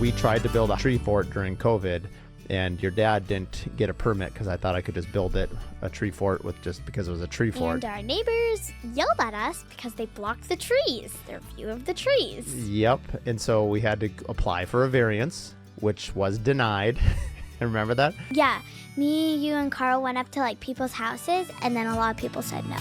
We tried to build a tree fort during COVID, and your dad didn't get a permit because I thought I could just build a tree fort because it was a tree fort. And our neighbors yelled at us because they blocked the trees, their view of the trees. Yep. And so we had to apply for a variance, which was denied. Remember that? Yeah. Me, you, and Carl went up to people's houses, and then a lot of people said no.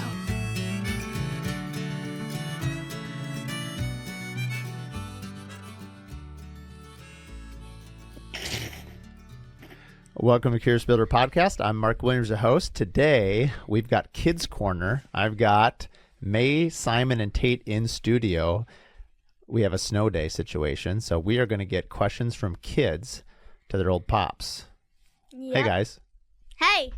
Welcome to Curious Builder Podcast. I'm Mark Williams, the host. Today, we've got Kids Corner. I've got May, Simon, and Tate in studio. We have a snow day situation, so we are going to get questions from kids to their old pops. Yep. Hey, guys. Hey.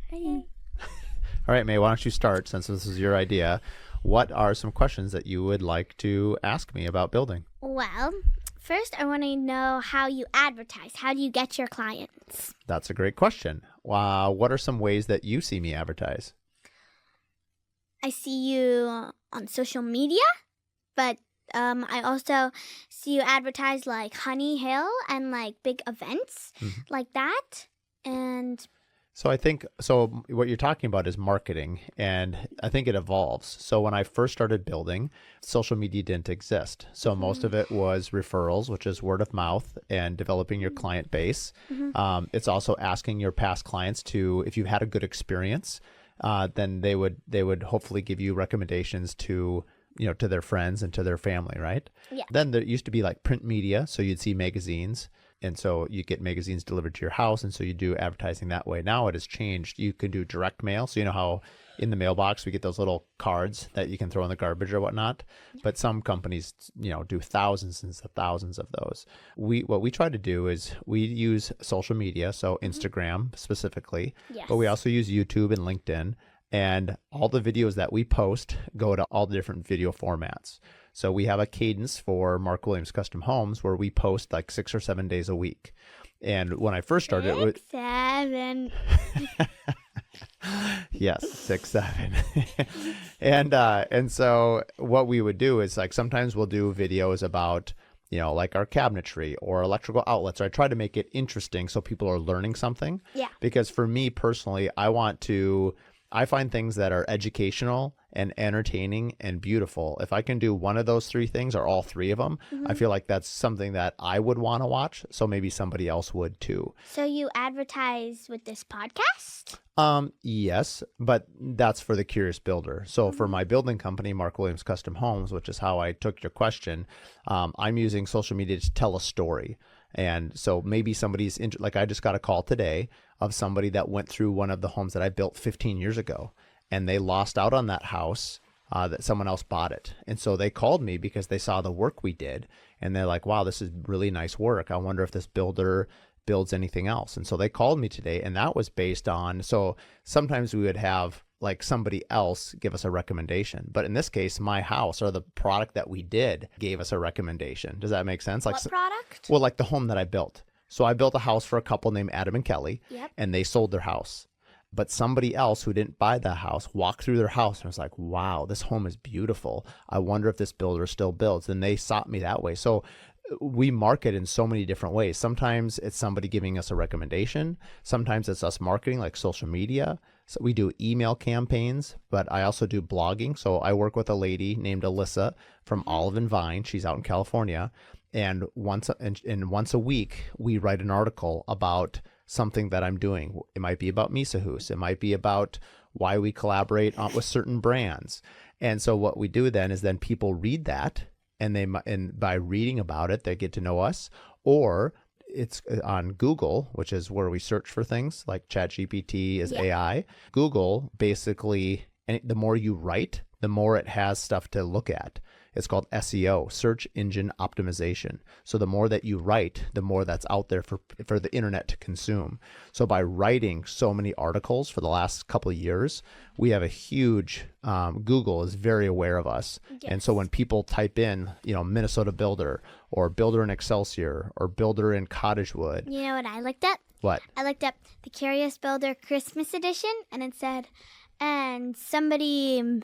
Hey. All right, May, why don't you start, since this is your idea. What are some questions that you would like to ask me about building? Well, first, I want to know how you advertise. How do you get your clients? That's a great question. What are some ways that you see me advertise? I see you on social media, but I also see you advertise like Honey Hill and big events like that. And So I think, what you're talking about is marketing, and I think it evolves. So when I first started building, social media didn't exist. So most of it was referrals, which is word of mouth, and developing your client base. It's also asking your past clients to, if you've had a good experience, then they would hopefully give you recommendations to their friends and to their family, right? Yeah. Then there used to be print media, so you'd see magazines. And so you get magazines delivered to your house, and so you do advertising that way. Now it has changed. You can do direct mail. So you know how in the mailbox we get those little cards that you can throw in the garbage or whatnot. But some companies, do thousands and thousands of those. What we try to do is we use social media, so Instagram specifically, yes. But we also use YouTube and LinkedIn. And all the videos that we post go to all the different video formats. So we have a cadence for Mark Williams Custom Homes where we post 6 or 7 days a week. And when I first started, 6, 7. Yes, 6, 7. and so what we would do is sometimes we'll do videos about our cabinetry or electrical outlets. Or I try to make it interesting so people are learning something. Yeah. Because for me personally, I find things that are educational and entertaining and beautiful. If I can do one of those three things or all three of them, I feel like that's something that I would want to watch. So maybe somebody else would too. So you advertise with this podcast? Yes, but that's for the Curious Builder. So for my building company, Mark Williams Custom Homes, which is how I took your question, I'm using social media to tell a story. And so maybe somebody's I just got a call today of somebody that went through one of the homes that I built 15 years ago, and they lost out on that house that someone else bought it. And so they called me because they saw the work we did, and they're like, wow, this is really nice work. I wonder if this builder builds anything else. And so they called me today, and that was based on, so sometimes we would have somebody else give us a recommendation. But in this case, my house or the product that we did gave us a recommendation. Does that make sense? What product? Well, the home that I built. So I built a house for a couple named Adam and Kelly, Yep. and they sold their house. But somebody else who didn't buy that house walked through their house and was like, wow, this home is beautiful. I wonder if this builder still builds. And they sought me that way. So we market in so many different ways. Sometimes it's somebody giving us a recommendation. Sometimes it's us marketing, like social media. So we do email campaigns, but I also do blogging. So I work with a lady named Alyssa from Olive and Vine. She's out in California. And once a week, we write an article about something that I'm doing. It might be about Misa Hus. It might be about why we collaborate with certain brands. And so what we do then is people read that, and by reading about it, they get to know us. Or it's on Google, which is where we search for things like ChatGPT is AI. Google basically, and the more you write, the more it has stuff to look at. It's called SEO, search engine optimization. So the more that you write, the more that's out there for the internet to consume. So by writing so many articles for the last couple of years, we have a huge, Google is very aware of us. Yes. And so when people type in, Minnesota builder or builder in Excelsior or builder in Cottagewood. You know what I looked up? What? I looked up the Curious Builder Christmas edition, and it said, and somebody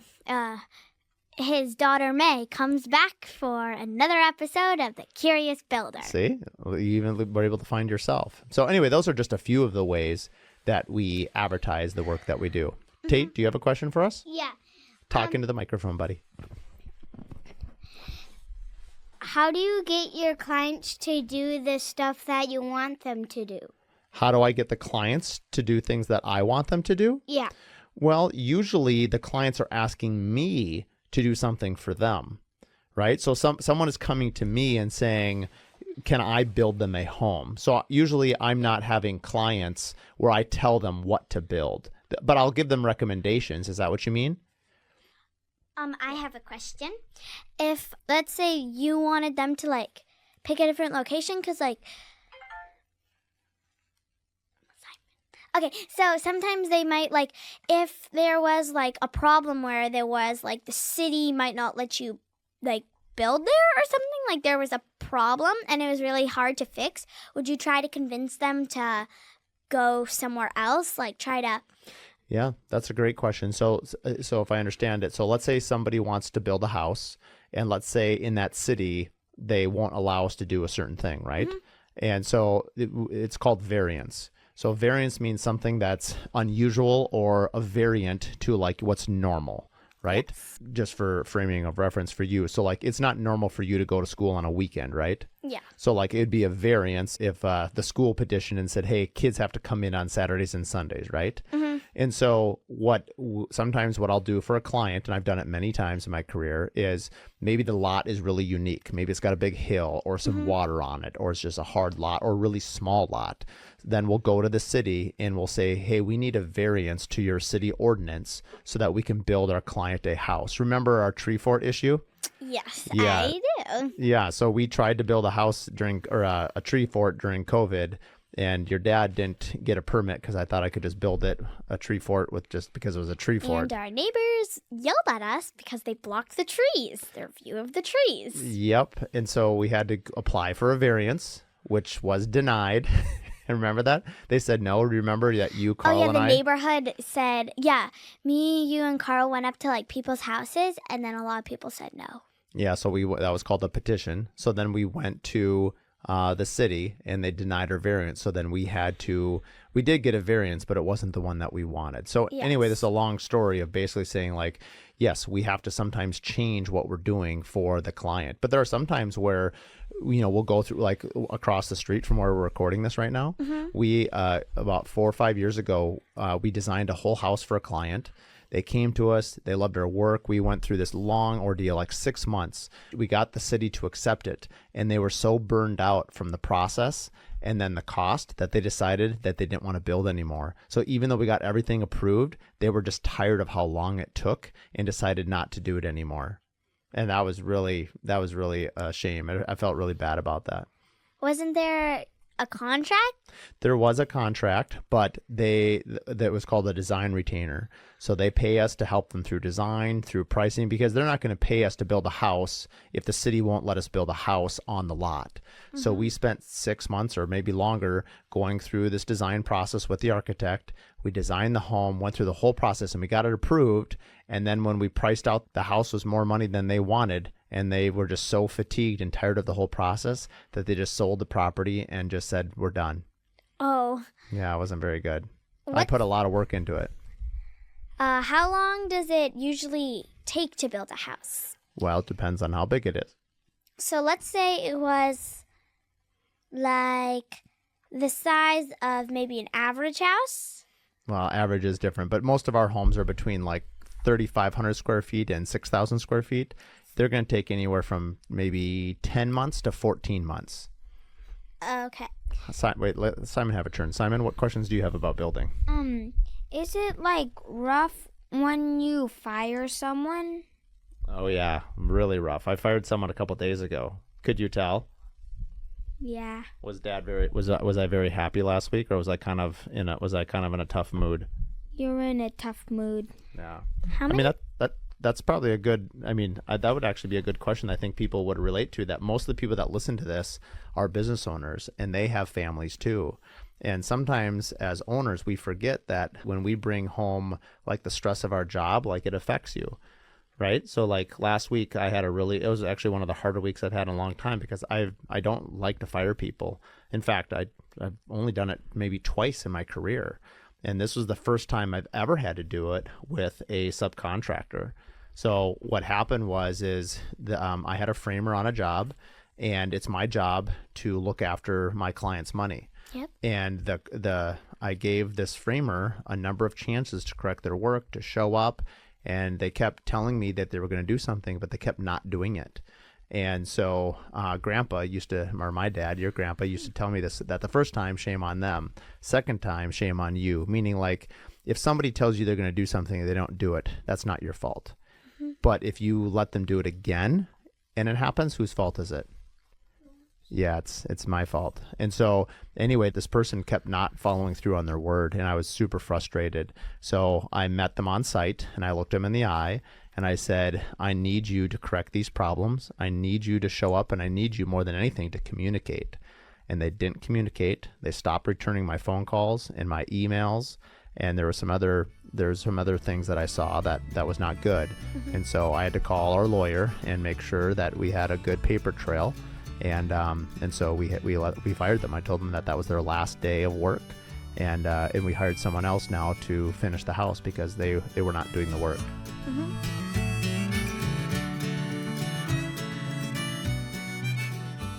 his daughter May comes back for another episode of The Curious Builder. See, you even were able to find yourself. So anyway, those are just a few of the ways that we advertise the work that we do. Tate, do you have a question for us? Yeah. Talk into the microphone, buddy. How do you get your clients to do the stuff that you want them to do? How do I get the clients to do things that I want them to do? Yeah. Well, usually the clients are asking me to do something for them, right? So someone is coming to me and saying, can I build them a home? So usually I'm not having clients where I tell them what to build, but I'll give them recommendations. Is that what you mean? I have a question. If, let's say, you wanted them to, like, pick a different location, because, like, okay, so sometimes they might, like, if there was, like, a problem where there was, like, the city might not let you, like, build there or something, like there was a problem and it was really hard to fix, would you try to convince them to go somewhere else, like try to... Yeah, that's a great question. So if I understand it, so let's say somebody wants to build a house, and let's say in that city, they won't allow us to do a certain thing, right? Mm-hmm. And so it's called variance. So variance means something that's unusual or a variant to like what's normal, right? Yes. Just for framing of reference for you. So like it's not normal for you to go to school on a weekend, right? Yeah. So like it'd be a variance if the school petitioned and said, hey, kids have to come in on Saturdays and Sundays, right? Mm-hmm. And so sometimes what I'll do for a client, and I've done it many times in my career, is maybe the lot is really unique. Maybe it's got a big hill or some water on it, or it's just a hard lot or a really small lot. Then we'll go to the city and we'll say, hey, we need a variance to your city ordinance so that we can build our client a house. Remember our tree fort issue? Yes, yeah. I do. Yeah, so we tried to build a house a tree fort during COVID, and your dad didn't get a permit because I thought I could just build a tree fort because it was a tree fort. And our neighbors yelled at us because they blocked the trees, their view of the trees. Yep, and so we had to apply for a variance, which was denied. Remember that? They said no. Remember that you, Carl, and I? Oh, yeah, the neighborhood said, yeah, me, you, and Carl went up to, like, people's houses, and then a lot of people said no. Yeah, so that was called a petition. So then we went to the city, and they denied our variance. So then we did get a variance, but it wasn't the one that we wanted. So anyway, this is a long story of basically saying, like, yes, we have to sometimes change what we're doing for the client. But there are some times where, we'll go through, like across the street from where we're recording this right now. Mm-hmm. We, about 4 or 5 years ago, we designed a whole house for a client. They came to us. They loved our work. We went through this long ordeal, like 6 months. We got the city to accept it, and they were so burned out from the process and then the cost that they decided that they didn't want to build anymore. So even though we got everything approved, they were just tired of how long it took and decided not to do it anymore. And that was really a shame. I felt really bad about that. Wasn't there a contract? There was a contract, but that was called a design retainer. So they pay us to help them through design, through pricing, because they're not going to pay us to build a house if the city won't let us build a house on the lot. Mm-hmm. So we spent 6 months or maybe longer going through this design process with the architect. We designed the home, went through the whole process, and we got it approved. And then when we priced out, the house was more money than they wanted. And they were just so fatigued and tired of the whole process that they just sold the property and just said, we're done. Oh. Yeah, it wasn't very good. I put a lot of work into it. How long does it usually take to build a house? Well, it depends on how big it is. So let's say it was like the size of maybe an average house. Well, average is different, but most of our homes are between like 3,500 square feet and 6,000 square feet. They're going to take anywhere from maybe 10 months to 14 months. Okay. Let Simon have a turn. Simon, what questions do you have about building? Is it like rough when you fire someone? Oh yeah, really rough. I fired someone a couple days ago. Could you tell? Yeah. Was I very happy last week, or was I kind of in a tough mood? You're in a tough mood. Yeah. That's probably that would actually be a good question. I think people would relate to that. Most of the people that listen to this are business owners, and they have families too. And sometimes as owners, we forget that when we bring home like the stress of our job, like it affects you, right? So like last week I had it was actually one of the harder weeks I've had in a long time because I don't like to fire people. In fact, I've only done it maybe twice in my career. And this was the first time I've ever had to do it with a subcontractor. So what happened I had a framer on a job, and it's my job to look after my client's money. Yep. And I gave this framer a number of chances to correct their work, to show up, and they kept telling me that they were going to do something, but they kept not doing it. And so my dad, your grandpa, used to tell me this, that the first time, shame on them. Second time, shame on you. Meaning like, if somebody tells you they're going to do something and they don't do it, that's not your fault. Mm-hmm. But if you let them do it again and it happens, whose fault is it? Yeah, it's my fault. And so anyway, this person kept not following through on their word, and I was super frustrated. So I met them on site, and I looked them in the eye, and I said, I need you to correct these problems. I need you to show up, and I need you more than anything to communicate. And they didn't communicate. They stopped returning my phone calls and my emails, and there's some other things that I saw that was not good. Mm-hmm. And so I had to call our lawyer and make sure that we had a good paper trail. And so we fired them. I told them that was their last day of work, and we hired someone else now to finish the house because they were not doing the work. Mm-hmm.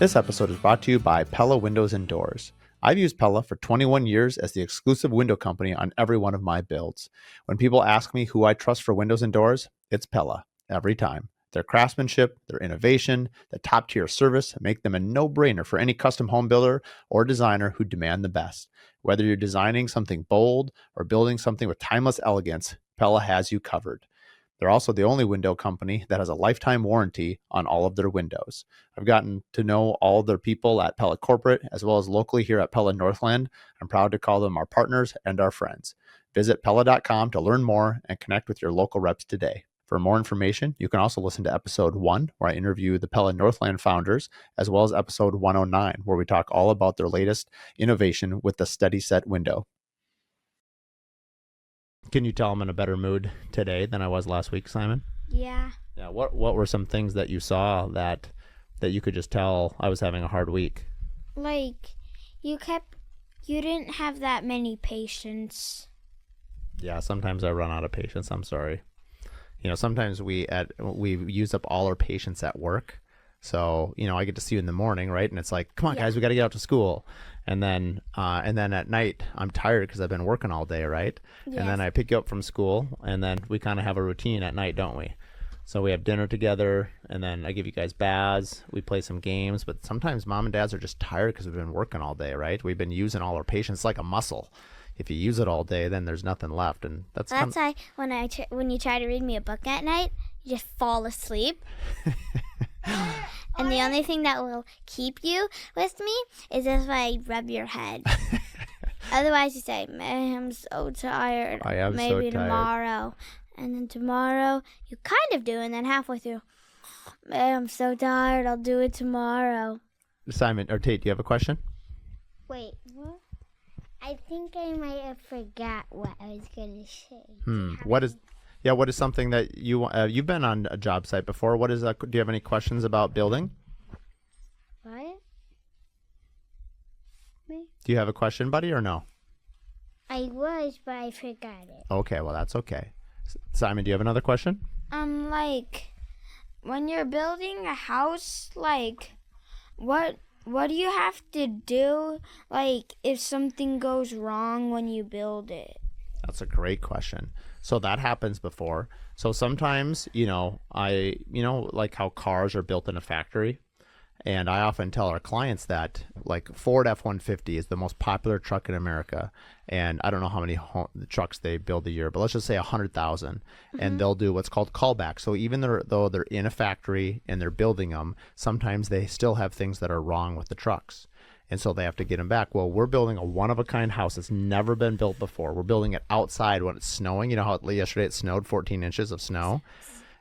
This episode is brought to you by Pella Windows and Doors. I've used Pella for 21 years as the exclusive window company on every one of my builds. When people ask me who I trust for windows and doors, it's Pella, every time. Their craftsmanship, their innovation, the top-tier service make them a no-brainer for any custom home builder or designer who demand the best. Whether you're designing something bold or building something with timeless elegance, Pella has you covered. They're also the only window company that has a lifetime warranty on all of their windows. I've gotten to know all of their people at Pella Corporate, as well as locally here at Pella Northland. I'm proud to call them our partners and our friends. Visit Pella.com to learn more and connect with your local reps today. For more information, you can also listen to episode 1, where I interview the Pella Northland founders, as well as episode 109, where we talk all about their latest innovation with the Steady Set window. Can you tell I'm in a better mood today than I was last week, Simon? Yeah. Yeah. What were some things that you saw that you could just tell I was having a hard week? Like, you didn't have that many patience. Yeah, sometimes I run out of patience. I'm sorry. Sometimes we use up all our patience at work. So, I get to see you in the morning, right? And it's like, come on, guys, we got to get out to school. And then at night, I'm tired because I've been working all day, right? Yes. And then I pick you up from school, and then we kind of have a routine at night, don't we? So we have dinner together, and then I give you guys baths. We play some games, but sometimes mom and dads are just tired because we've been working all day, right? We've been using all our patience. It's like a muscle. If you use it all day, then there's nothing left, and that's why when you try to read me a book at night, you just fall asleep. And the only thing that will keep you with me is if I rub your head. Otherwise, you say, "Man, I'm so tired. I am Maybe so tired. Tomorrow." And then tomorrow, you kind of do, and then halfway through, "Man, I'm so tired. I'll do it tomorrow." Simon or Tate, do you have a question? Wait, what? I think I might have forgot what I was going to say. What is something that you've been on a job site before? What is that? Do you have any questions about building? What? Me? Do you have a question, buddy, or no? I was, but I forgot it. Okay, well, that's okay. Simon, do you have another question? Like, when you're building a house, like, what do you have to do, like, if something goes wrong when you build it? That's a great question. So that happens before. So sometimes, like how cars are built in a factory. And I often tell our clients that, like, Ford F-150 is the most popular truck in America. And I don't know how many trucks they build a year, but let's just say 100,000. Mm-hmm. And they'll do what's called callback. So even though they're in a factory and they're building them, sometimes they still have things that are wrong with the trucks. And so they have to get them back. Well, we're building a one-of-a-kind house that's never been built before. We're building it outside when it's snowing. You know how yesterday it snowed 14 inches of snow?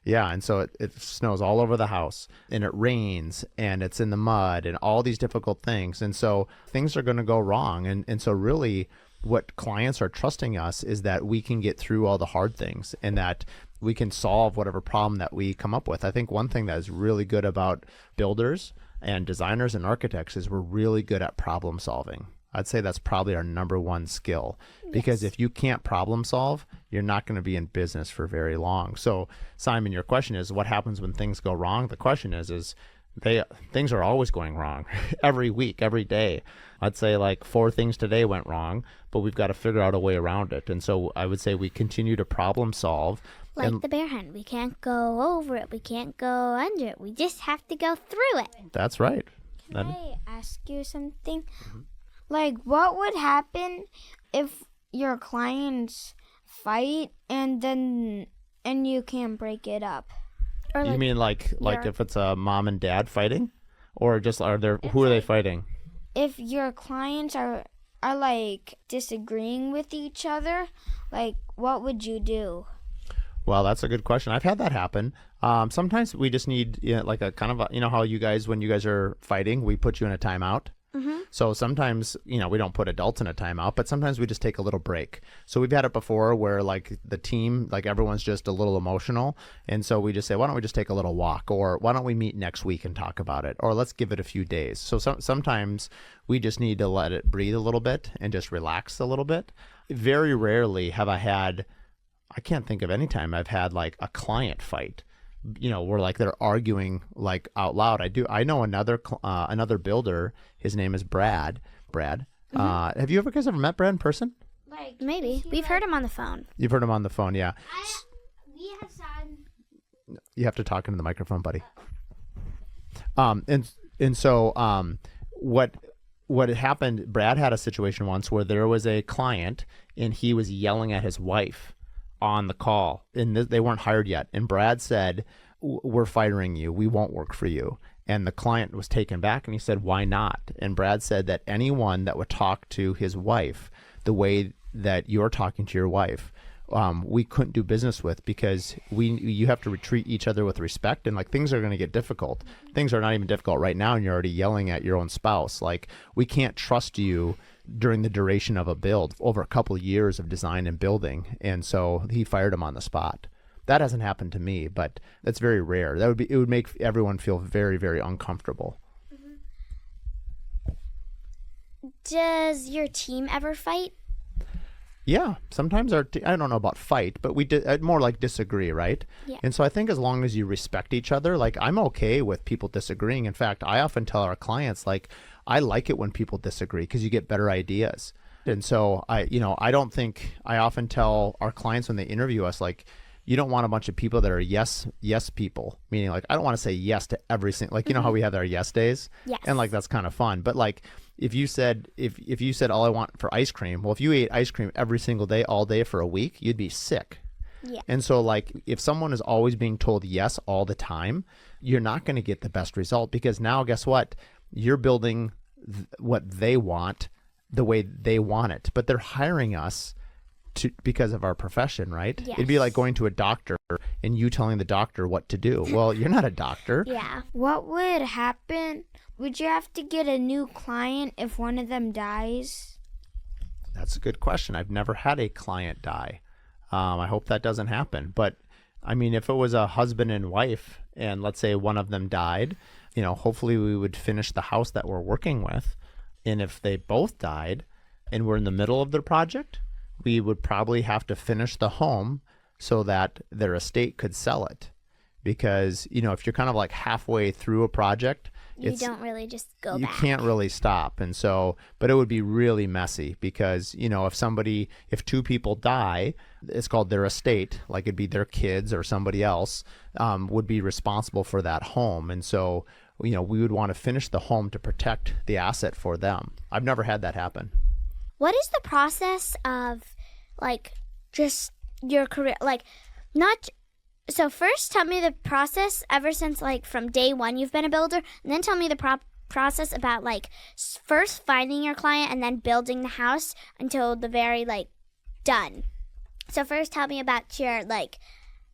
Yeah, and so it snows all over the house, and it rains, and it's in the mud, and all these difficult things. And so things are going to go wrong. And so really, what clients are trusting us is that we can get through all the hard things and that we can solve whatever problem that we come up with. I think one thing that is really good about builders and designers and architects is we're really good at problem solving. I'd say that's probably our number one skill, because if you can't problem solve, you're not going to be in business for very long. So Simon, your question is what happens when things go wrong? The question is things are always going wrong every week, every day. I'd say like 4 things today went wrong, but we've got to figure out a way around it. And so I would say we continue to problem solve. Like the bear hen. We can't go over it. We can't go under it. We just have to go through it. That's right. Can I ask you something? Like, what would happen if your clients fight and you can't break it up? Or You mean like if it's a mom and dad fighting, or just who are they fighting? If your clients are like disagreeing with each other, like what would you do? Well, that's a good question. I've had that happen. Sometimes we just need like a kind of how you guys, when you guys are fighting, we put you in a timeout. So sometimes, we don't put adults in a timeout, but sometimes we just take a little break. So we've had it before where like the team, like everyone's just a little emotional. And so we just say, why don't we just take a little walk, or why don't we meet next week and talk about it? Or let's give it a few days. So sometimes we just need to let it breathe a little bit and just relax a little bit. Very rarely have I can't think of any time I've had like a client fight, where like they're arguing like out loud. I know another builder. His name is Brad. Have you guys ever met Brad in person? Like maybe. We've heard him on the phone. You've heard him on the phone, yeah. We have seen. You have to talk into the microphone, buddy. And so what happened, Brad had a situation once where there was a client and he was yelling at his wife on the call, and they weren't hired yet. And Brad said, "We're firing you. We won't work for you." And the client was taken back, and he said, "Why not?" And Brad said that anyone that would talk to his wife the way that you're talking to your wife, we couldn't do business with, because you have to treat each other with respect, and like things are going to get difficult. Things are not even difficult right now, and you're already yelling at your own spouse. Like, we can't trust you during the duration of a build, over a couple of years of design and building. And so he fired him on the spot. That hasn't happened to me, but that's very rare. It would make everyone feel very, very uncomfortable. Does your team ever fight? Yeah, sometimes I don't know about fight, but we more like disagree, right? Yeah. And so I think as long as you respect each other, like I'm okay with people disagreeing. In fact, I often tell our clients, like, I like it when people disagree because you get better ideas. And so I often tell our clients when they interview us, like, you don't want a bunch of people that are yes people, meaning like I don't want to say yes to every single, like, how we have our yes days. Yes. And like that's kind of fun, but like if you said all I want for ice cream, well, if you ate ice cream every single day all day for a week, you'd be sick. Yeah. And so like if someone is always being told yes all the time, you're not going to get the best result, because now guess what? You're building what they want the way they want it, but they're hiring us because of our profession, right? Yes. It'd be like going to a doctor and you telling the doctor what to do. Well, you're not a doctor. Yeah. What would happen? Would you have to get a new client if one of them dies? That's a good question. I've never had a client die. I hope that doesn't happen. But I mean, if it was a husband and wife and let's say one of them died, hopefully we would finish the house that we're working with. And if they both died and we're in the middle of their project, we would probably have to finish the home so that their estate could sell it. Because, if you're kind of like halfway through a project, You don't really just go you back. can't really stop. And so, but it would be really messy because, if 2 people die, it's called their estate, like it'd be their kids or somebody else would be responsible for that home. And so, we would want to finish the home to protect the asset for them. I've never had that happen. What is the process of, like, just your career? Like, so first tell me the process ever since, like, from day one you've been a builder, and then tell me the process about, like, first finding your client and then building the house until the very, like, done. So first tell me about your, like,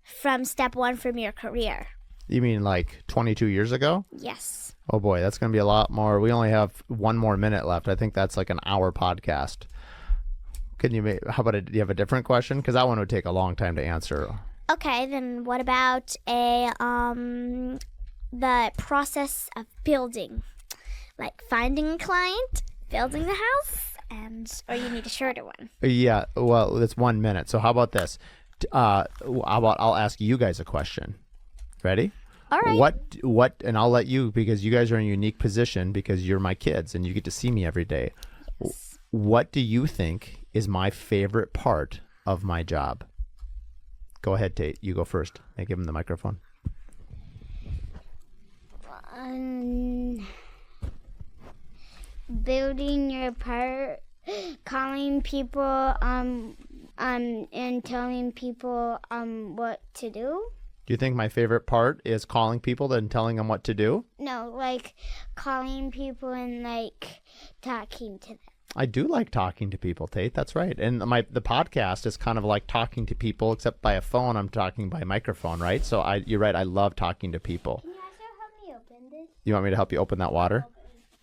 from step one from your career. You mean like 22 years ago? Yes. Oh boy, that's going to be a lot more. We only have 1 more minute left. I think that's like an hour podcast. Can you make? How about do you have a different question? Because that one would take a long time to answer. Okay, then what about the process of building, like finding a client, building the house, or you need a shorter one? Yeah, well, it's 1 minute. So how about this? How about I'll ask you guys a question. Ready? All right. What? And I'll let you, because you guys are in a unique position because you're my kids and you get to see me every day. Yes. What do you think is my favorite part of my job? Go ahead, Tate. You go first. I give him the microphone. Building your part, calling people, and telling people what to do. Do you think my favorite part is calling people and telling them what to do? No, like calling people and like talking to them. I do like talking to people, Tate. That's right. And the podcast is kind of like talking to people, except by a phone. I'm talking by microphone, right? So you're right. I love talking to people. Can you also help me open this? You want me to help you open that water?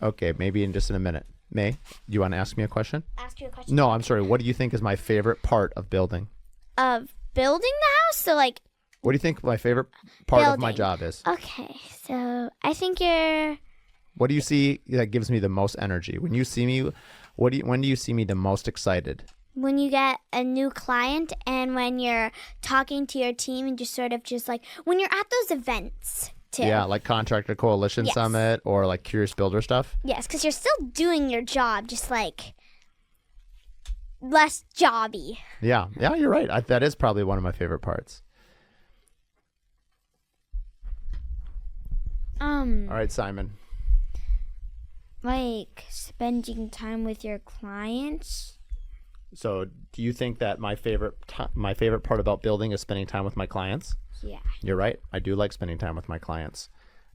Okay, maybe in just in a minute. May, you want to ask me a question? Ask you a question. No, I'm sorry. What do you think is my favorite part of building? Of building the house? So like, What do you think my favorite part of my Building. job is? okay, so I think you're, What do you see that gives me the most energy? When you see me, when do you see me the most excited? when you get a new client and when you're talking to your team and just sort of just like, when you're at those events too. Yeah, like Contractor Coalition Yes. Summit or like Curious Builder stuff. Yes, because you're still doing your job, just like less jobby. Yeah, you're right. That is probably one of my favorite parts. All right, Simon. Like spending time with your clients. So, do you think that my favorite part about building is spending time with my clients? Yeah. You're right. I do like spending time with my clients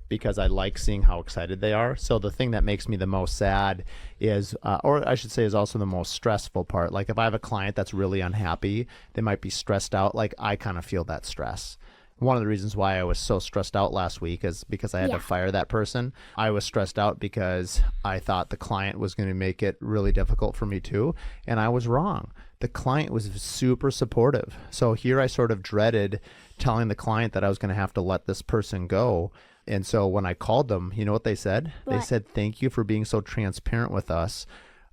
because I like seeing how excited they are. So the thing that makes me the most sad is, or I should say is also the most stressful part. Like if I have a client that's really unhappy, they might be stressed out. Like I kind of feel that stress. One of the reasons why I was so stressed out last week is because I had to fire that person. I was stressed out because I thought the client was going to make it really difficult for me too. And I was wrong. The client was super supportive. So here I sort of dreaded telling the client that I was going to have to let this person go. And so when I called them, you know what they said? They said, "Thank you for being so transparent with us."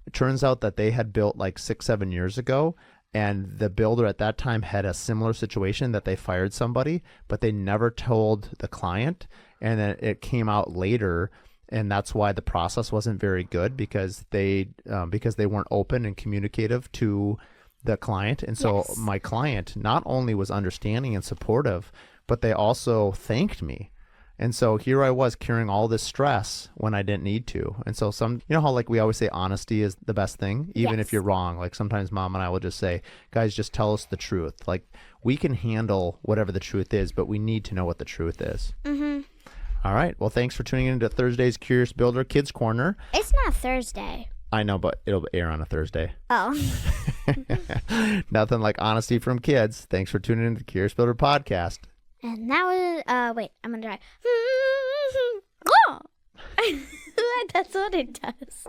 It turns out that they had built like 6-7 years ago. And the builder at that time had a similar situation that they fired somebody, but they never told the client. And then it came out later. And that's why the process wasn't very good because they weren't open and communicative to the client. And so my client not only was understanding and supportive, but they also thanked me. And so here I was carrying all this stress when I didn't need to. And so you know how like we always say honesty is the best thing, even if you're wrong. Like sometimes Mom and I will just say, guys, just tell us the truth. Like we can handle whatever the truth is, but we need to know what the truth is. Mm-hmm. All right. Well, thanks for tuning in to Thursday's Curious Builder Kids Corner. It's not Thursday. I know, but it'll air on a Thursday. Oh. Nothing like honesty from kids. Thanks for tuning in to the Curious Builder podcast. And that was, wait, I'm going to try. Oh! That's what it does.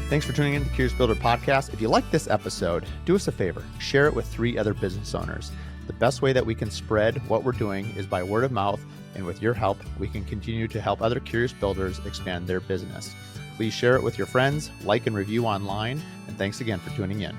Thanks for tuning in to the Curious Builder podcast. If you like this episode, do us a favor. Share it with 3 other business owners. The best way that we can spread what we're doing is by word of mouth. And with your help, we can continue to help other curious builders expand their business. Please share it with your friends, like and review online. And thanks again for tuning in.